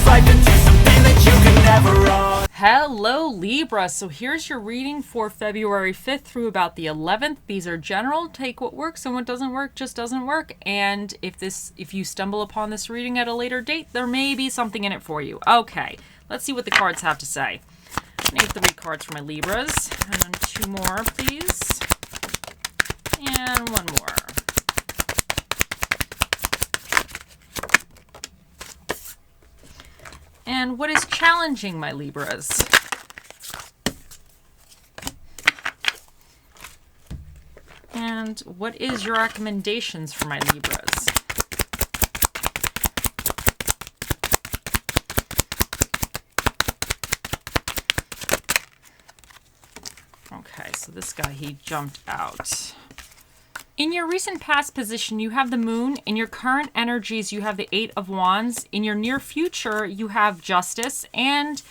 life into something that you can never own. Hello Libra, so here's your reading for February 5th through about the 11th. These are general, take what works and what doesn't work just doesn't work. And if you stumble upon this reading at a later date, there may be something in it for you. Okay, let's see what the cards have to say. I need 3 cards for my Libras, and then 2 more please, and 1 more. And what is challenging my Libras? And what is your recommendations for my Libras? Okay, so this guy, he jumped out. In your recent past position, you have the Moon. In your current energies, you have the 8 of Wands. In your near future, you have Justice. And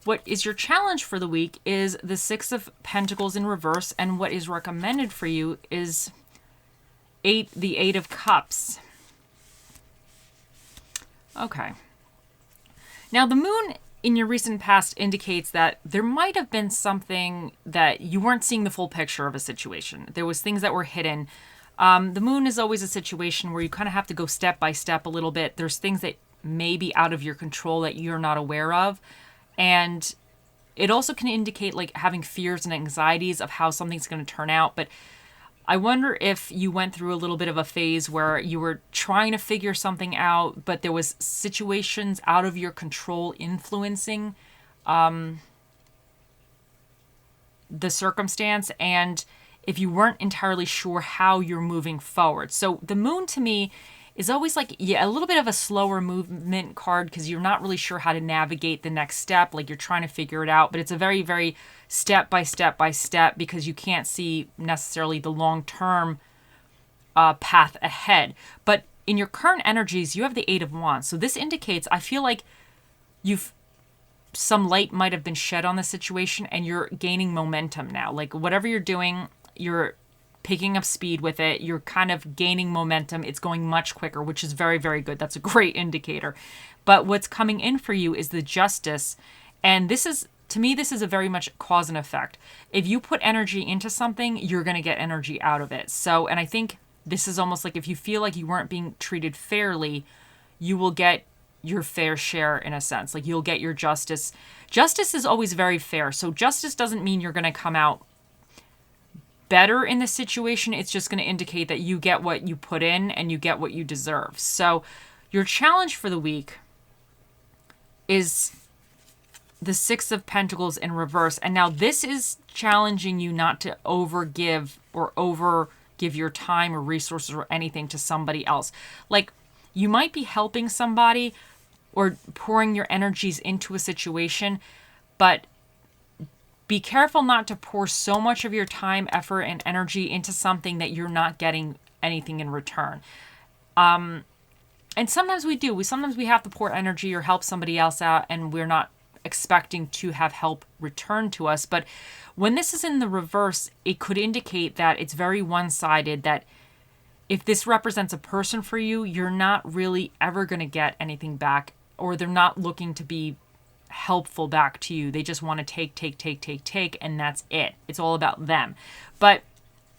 what is your challenge for the week is the 6 of Pentacles in reverse. And what is recommended for you is the 8 of Cups. Okay. Now, the Moon in your recent past indicates that there might have been something that you weren't seeing the full picture of a situation. There was things that were hidden. The Moon is always a situation where you kind of have to go step by step a little bit. There's things that may be out of your control that you're not aware of. And it also can indicate like having fears and anxieties of how something's going to turn out. But I wonder if you went through a little bit of a phase where you were trying to figure something out, but there was situations out of your control influencing the circumstance, and if you weren't entirely sure how you're moving forward. So the Moon to me is always like, yeah, a little bit of a slower movement card because you're not really sure how to navigate the next step. Like you're trying to figure it out, but it's a very, very step by step by step because you can't see necessarily the long-term path ahead. But in your current energies, you have the 8 of Wands. So this indicates, I feel like some light might have been shed on the situation and you're gaining momentum now. Like whatever you're doing, you're picking up speed with it. You're kind of gaining momentum. It's going much quicker, which is very, very good. That's a great indicator. But what's coming in for you is the Justice. And this is, to me, this is a very much cause and effect. If you put energy into something, you're going to get energy out of it. So, and I think this is almost like if you feel like you weren't being treated fairly, you will get your fair share in a sense. Like you'll get your justice. Justice is always very fair. So justice doesn't mean you're going to come out better in the situation. It's just going to indicate that you get what you put in and you get what you deserve. So your challenge for the week is the 6 of Pentacles in reverse. And now this is challenging you not to overgive your time or resources or anything to somebody else. Like you might be helping somebody or pouring your energies into a situation, but be careful not to pour so much of your time, effort, and energy into something that you're not getting anything in return. And sometimes we do. Sometimes we have to pour energy or help somebody else out, and we're not expecting to have help returned to us. But when this is in the reverse, it could indicate that it's very one-sided, that if this represents a person for you, you're not really ever going to get anything back, or they're not looking to be helpful back to you. They just want to take, and that's it. It's all about them. But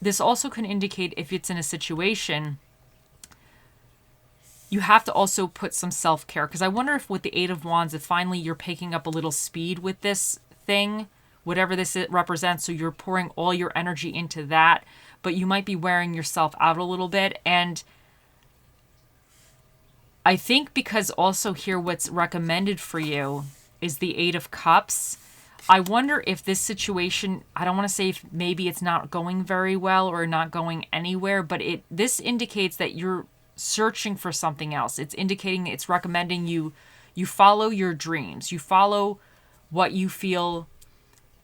this also can indicate if it's in a situation, you have to also put some self-care. Because I wonder if with the 8 of Wands, if finally you're picking up a little speed with this thing, whatever this represents, so you're pouring all your energy into that, but you might be wearing yourself out a little bit. And I think because also here what's recommended for you is the 8 of Cups. I wonder if this situation, I don't want to say if maybe it's not going very well or not going anywhere, but this indicates that you're searching for something else. It's indicating, it's recommending you follow your dreams. You follow what you feel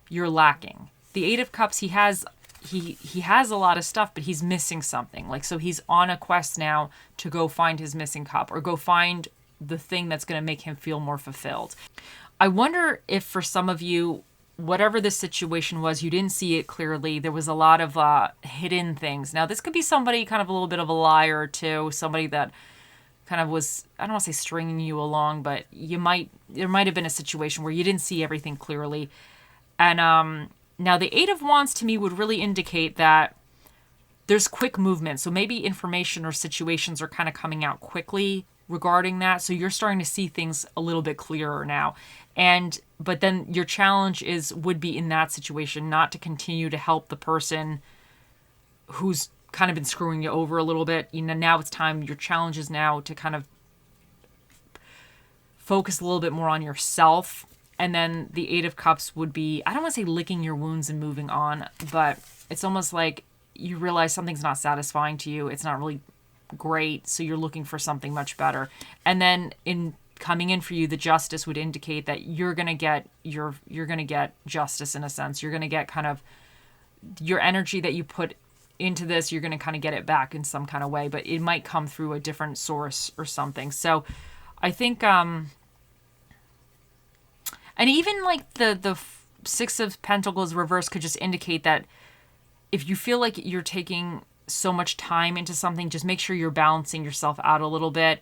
you're lacking. The 8 of Cups, he has a lot of stuff, but he's missing something. Like, so he's on a quest now to go find his missing cup or go find the thing that's going to make him feel more fulfilled. I wonder if for some of you, whatever the situation was, you didn't see it clearly. There was a lot of hidden things. Now, this could be somebody kind of a little bit of a liar too, somebody that kind of was, I don't want to say stringing you along, but there might have been a situation where you didn't see everything clearly. And now the Eight of Wands to me would really indicate that there's quick movement. So maybe information or situations are kind of coming out quickly regarding that. So you're starting to see things a little bit clearer now. But then your challenge would be in that situation not to continue to help the person who's kind of been screwing you over a little bit. Now it's time, your challenge is now to kind of focus a little bit more on yourself. And then the Eight of Cups would be, I don't want to say licking your wounds and moving on, but it's almost like you realize something's not satisfying to you. It's not really great. So you're looking for something much better. And then coming in for you, the Justice would indicate that you're going to get justice in a sense. You're going to get kind of your energy that you put into this, you're going to kind of get it back in some kind of way, but it might come through a different source or something. So I think, and even like the Six of Pentacles reverse could just indicate that if you feel like you're taking so much time into something, just make sure you're balancing yourself out a little bit.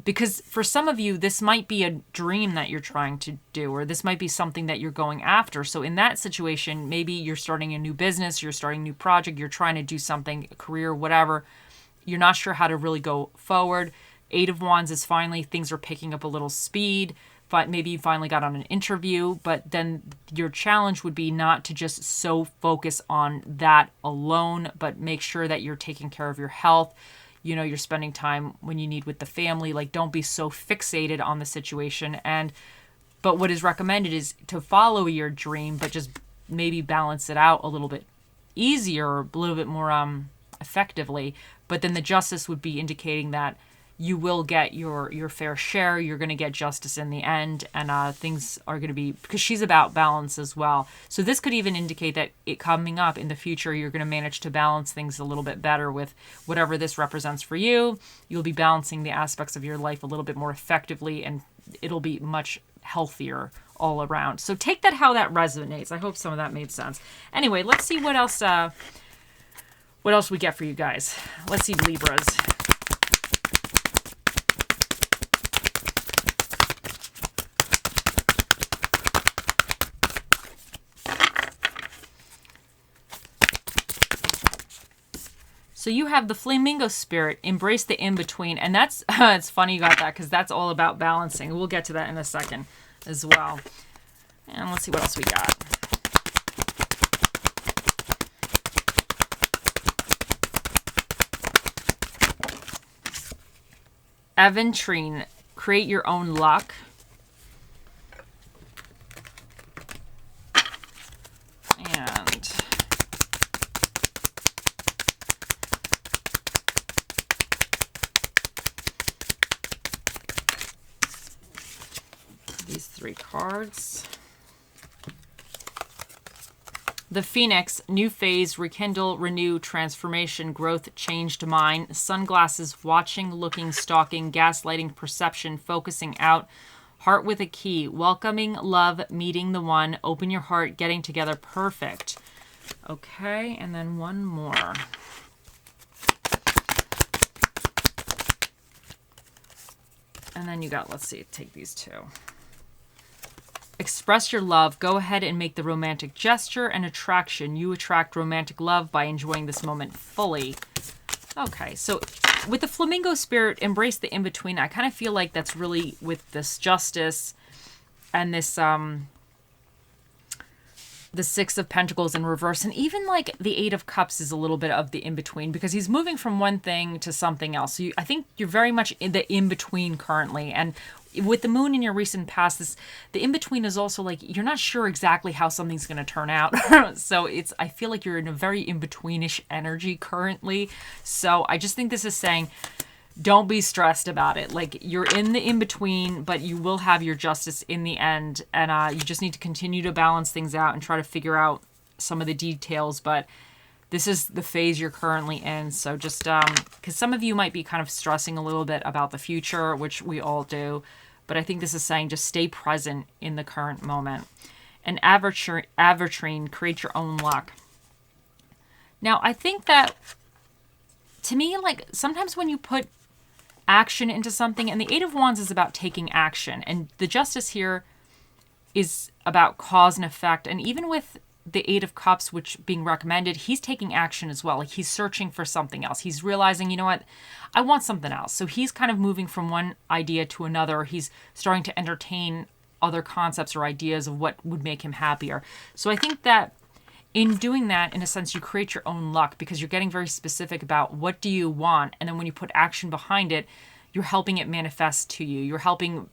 Because for some of you, this might be a dream that you're trying to do, or this might be something that you're going after. So in that situation, maybe you're starting a new business, you're starting a new project, you're trying to do something, a career, whatever. You're not sure how to really go forward. Eight of Wands is finally, things are picking up a little speed. But maybe you finally got on an interview, but then your challenge would be not to just so focus on that alone, but make sure that you're taking care of your health. You're spending time when you need with the family. Like, don't be so fixated on the situation. But what is recommended is to follow your dream, but just maybe balance it out a little bit easier, a little bit more effectively. But then the Justice would be indicating that you will get your fair share. You're going to get justice in the end, and things are going to be, because she's about balance as well. So this could even indicate that it coming up in the future, you're going to manage to balance things a little bit better with whatever this represents for you. You'll be balancing the aspects of your life a little bit more effectively, and it'll be much healthier all around. So take that how that resonates. I hope some of that made sense. Anyway, let's see what else we get for you guys. Let's see, Libras. So you have the Flamingo Spirit, embrace the in-between. And that's, it's funny you got that, because that's all about balancing. We'll get to that in a second as well. And let's see what else we got. Aventurine, create your own luck. These three cards. The Phoenix, new phase, rekindle, renew, transformation, growth, changed mind, sunglasses, watching, looking, stalking, gaslighting, perception, focusing out, heart with a key, welcoming, love, meeting the one, open your heart, getting together, perfect. Okay, and then one more. And then you got, let's see, take these two. Express your love. Go ahead and make the romantic gesture and attraction. You attract romantic love by enjoying this moment fully. Okay, so with the Flamingo Spirit, embrace the in-between. I kind of feel like that's really with this Justice and this, the Six of Pentacles in reverse. And even like the Eight of Cups is a little bit of the in-between, because he's moving from one thing to something else. So I think you're very much in the in-between currently. And with the moon in your recent past, the in-between is also like, you're not sure exactly how something's going to turn out. So I feel like you're in a very in-betweenish energy currently. So I just think this is saying, don't be stressed about it. Like, you're in the in-between, but you will have your justice in the end. And you just need to continue to balance things out and try to figure out some of the details. But this is the phase you're currently in. So just, because some of you might be kind of stressing a little bit about the future, which we all do. But I think this is saying just stay present in the current moment. And Aventurine, create your own luck. Now, I think that, to me, like, sometimes when you put action into something. And the Eight of Wands is about taking action. And the Justice here is about cause and effect. And even with the Eight of Cups, which being recommended, he's taking action as well. Like he's searching for something else. He's realizing, you know what, I want something else. So he's kind of moving from one idea to another. He's starting to entertain other concepts or ideas of what would make him happier. So I think that in doing that, in a sense, you create your own luck because you're getting very specific about what do you want. And then when you put action behind it, you're helping it manifest to you. You're helping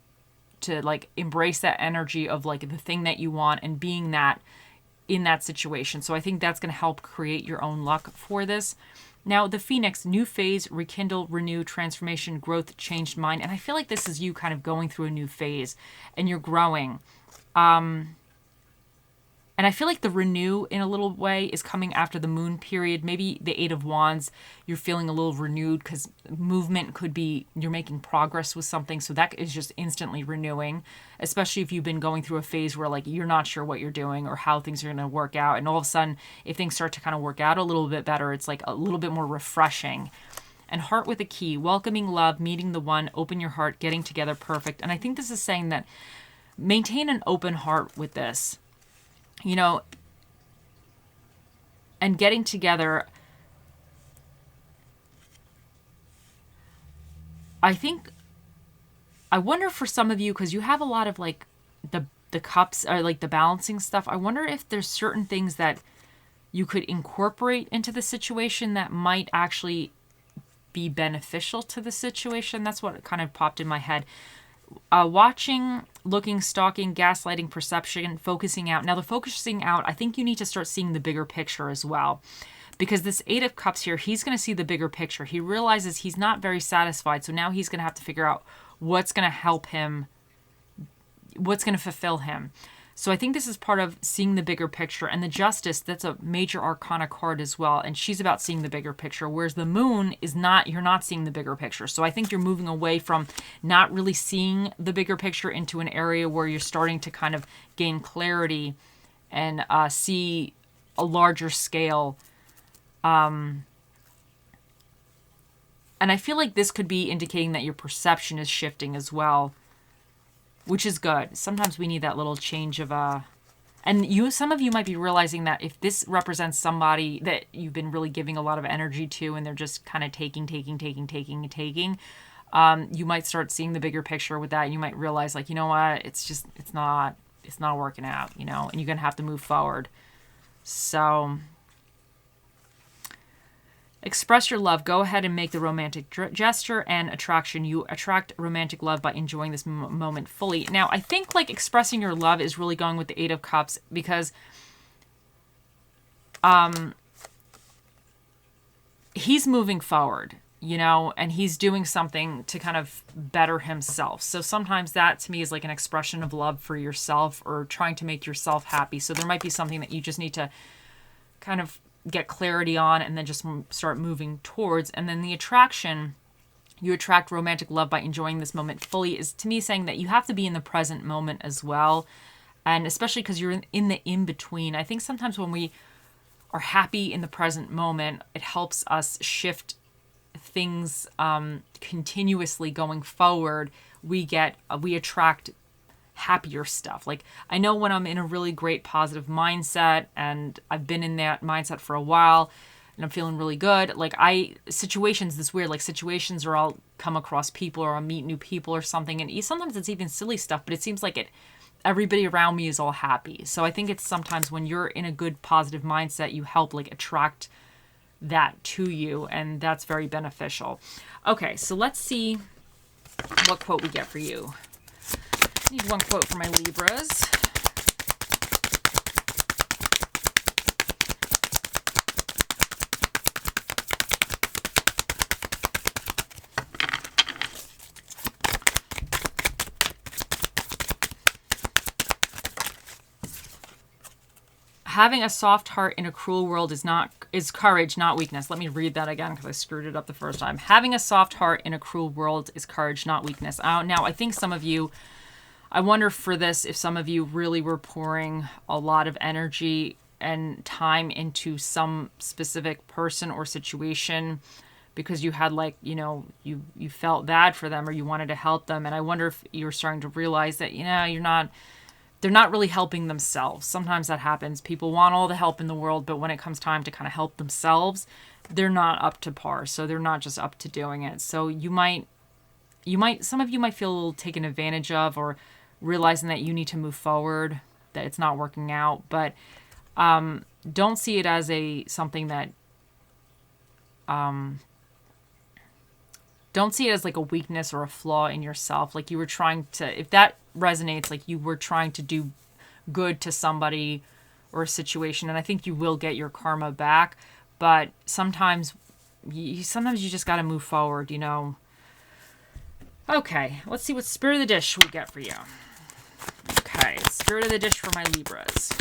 to like embrace that energy of like the thing that you want and being that in that situation. So I think that's going to help create your own luck for this. Now, the Phoenix, new phase, rekindle, renew, transformation, growth, changed mind. And I feel like this is you kind of going through a new phase and you're growing. And I feel like the renew in a little way is coming after the moon period. Maybe the Eight of Wands, you're feeling a little renewed because movement could be you're making progress with something. So that is just instantly renewing, especially if you've been going through a phase where like you're not sure what you're doing or how things are going to work out. And all of a sudden, if things start to kind of work out a little bit better, it's like a little bit more refreshing. And heart with a key, welcoming love, meeting the one, open your heart, getting together, perfect. And I think this is saying that maintain an open heart with this. You know, and getting together, I wonder for some of you, because you have a lot of like the cups or like the balancing stuff. I wonder if there's certain things that you could incorporate into the situation that might actually be beneficial to the situation. That's what kind of popped in my head. Watching, looking, stalking, gaslighting, perception, focusing out. Now the focusing out, I think you need to start seeing the bigger picture as well. Because this Eight of Cups here, he's going to see the bigger picture. He realizes he's not very satisfied. So now he's going to have to figure out what's going to help him, what's going to fulfill him. So I think this is part of seeing the bigger picture. And the Justice, that's a major arcana card as well. And she's about seeing the bigger picture. Whereas the Moon is not, you're not seeing the bigger picture. So I think you're moving away from not really seeing the bigger picture into an area where you're starting to kind of gain clarity and see a larger scale. And I feel like this could be indicating that your perception is shifting as well, which is good. Sometimes we need that little change of and some of you might be realizing that if this represents somebody that you've been really giving a lot of energy to and they're just kind of taking, you might start seeing the bigger picture with that. And you might realize like, you know what, it's not working out, you know, and you're going to have to move forward. So express your love. Go ahead and make the romantic gesture and attraction. You attract romantic love by enjoying this moment fully. Now, I think like expressing your love is really going with the Eight of Cups because he's moving forward, you know, and he's doing something to kind of better himself. So sometimes that to me is like an expression of love for yourself or trying to make yourself happy. So there might be something that you just need to kind of get clarity on and then just start moving towards. And then the attraction, you attract romantic love by enjoying this moment fully, is to me saying that you have to be in the present moment as well. And especially because you're in the in-between. I think sometimes when we are happy in the present moment, it helps us shift things continuously going forward. We attract happier stuff. Like I know when I'm in a really great positive mindset and I've been in that mindset for a while and I'm feeling really good, like situations or I'll come across people or I'll meet new people or something, and sometimes it's even silly stuff, but it seems like everybody around me is all happy. So I think it's sometimes when you're in a good positive mindset, you help like attract that to you, and that's very beneficial. Okay, so let's see what quote we get for you. Need one quote for my Libras. Having a soft heart in a cruel world is courage, not weakness. Let me read that again because I screwed it up the first time. Having a soft heart in a cruel world is courage, not weakness. Now, I think some of you, I wonder for this if some of you really were pouring a lot of energy and time into some specific person or situation because you had like, you felt bad for them or you wanted to help them. And I wonder if you're starting to realize that, they're not really helping themselves. Sometimes that happens. People want all the help in the world, but when it comes time to kind of help themselves, they're not up to par. So they're not just up to doing it. So some of you might feel a little taken advantage of, or realizing that you need to move forward, that it's not working out. But don't see it as something that, don't see it as like a weakness or a flaw in yourself. Like you were trying to, if that resonates, like you were trying to do good to somebody or a situation, and I think you will get your karma back. But sometimes you just got to move forward, Okay, let's see what Spirit of the Dish we get for you. Okay, Spirit of the Dish for my Libras.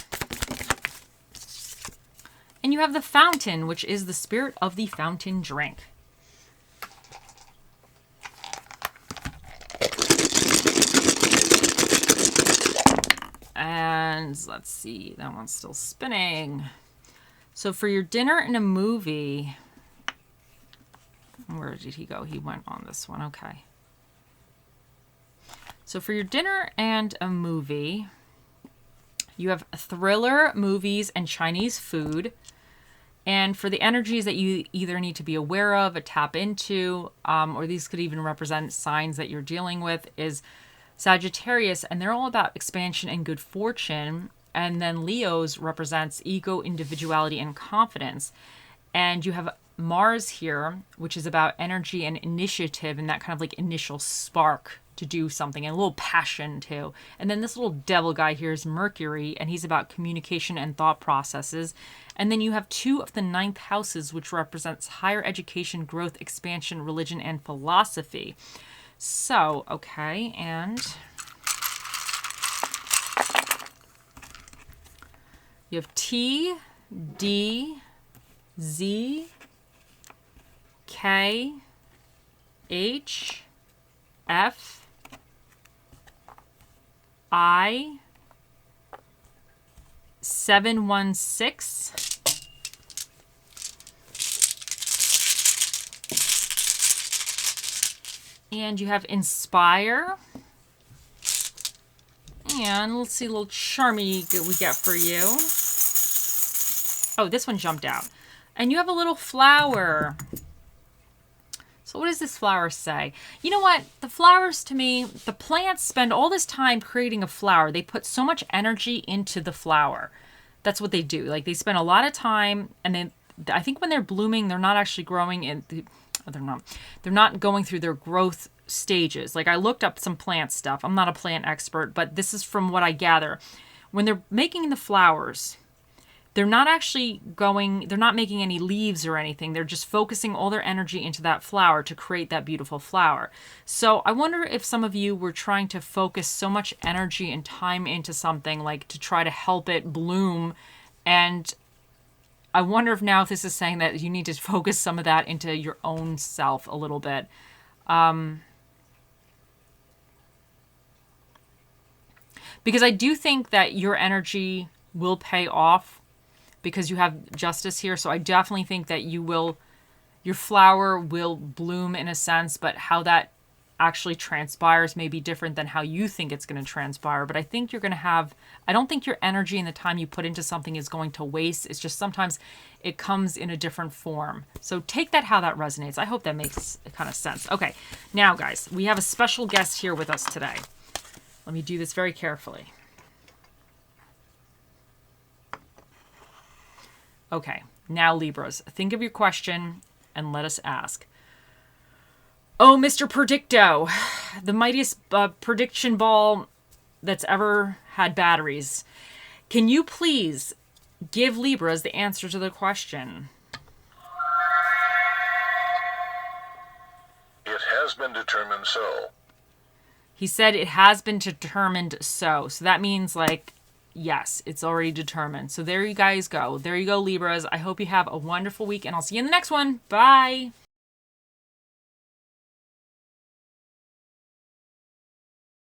And you have the Fountain, which is the spirit of the fountain drink. And let's see, that one's still spinning. So for your dinner and a movie, where did he go? He went on this one, okay. So for your dinner and a movie, you have thriller, movies, and Chinese food. And for the energies that you either need to be aware of, or tap into, or these could even represent signs that you're dealing with, is Sagittarius, and they're all about expansion and good fortune. And then Leo's represents ego, individuality, and confidence. And you have Mars here, which is about energy and initiative and that kind of like initial spark to do something, and a little passion too. And then this little devil guy here is Mercury, and he's about communication and thought processes. And then you have 2 of the 9th houses, which represents higher education, growth, expansion, religion, and philosophy. So, okay, and you have T, D, Z, K, H, F, I, 716. And you have Inspire. And let's see a little charmy we get for you. Oh, this one jumped out. And you have a little flower. So what does this flower say? You know what? The flowers, to me, the plants spend all this time creating a flower. They put so much energy into the flower. That's what they do. Like, they spend a lot of time, and then I think when they're blooming, they're not actually growing in the, they're not going through their growth stages. Like, I looked up some plant stuff. I'm not a plant expert, but this is from what I gather. When they're making the flowers, they're not making any leaves or anything. They're just focusing all their energy into that flower to create that beautiful flower. So I wonder if some of you were trying to focus so much energy and time into something, like to try to help it bloom. And I wonder if now this is saying that you need to focus some of that into your own self a little bit. Because I do think that your energy will pay off, because you have Justice here. So I definitely think that your flower will bloom in a sense, but how that actually transpires may be different than how you think it's going to transpire. But I think you're going to I don't think your energy and the time you put into something is going to waste. It's just sometimes it comes in a different form. So take that how that resonates. I hope that makes kind of sense. Okay, now guys, we have a special guest here with us today. Let me do this very carefully. Okay, now Libras, think of your question and let us ask. Oh, Mr. Predicto, the mightiest prediction ball that's ever had batteries. Can you please give Libras the answer to the question? It has been determined so. He said it has been determined so. So that means, like, yes, it's already determined. So there you guys go. There you go, Libras. I hope you have a wonderful week, and I'll see you in the next one. Bye.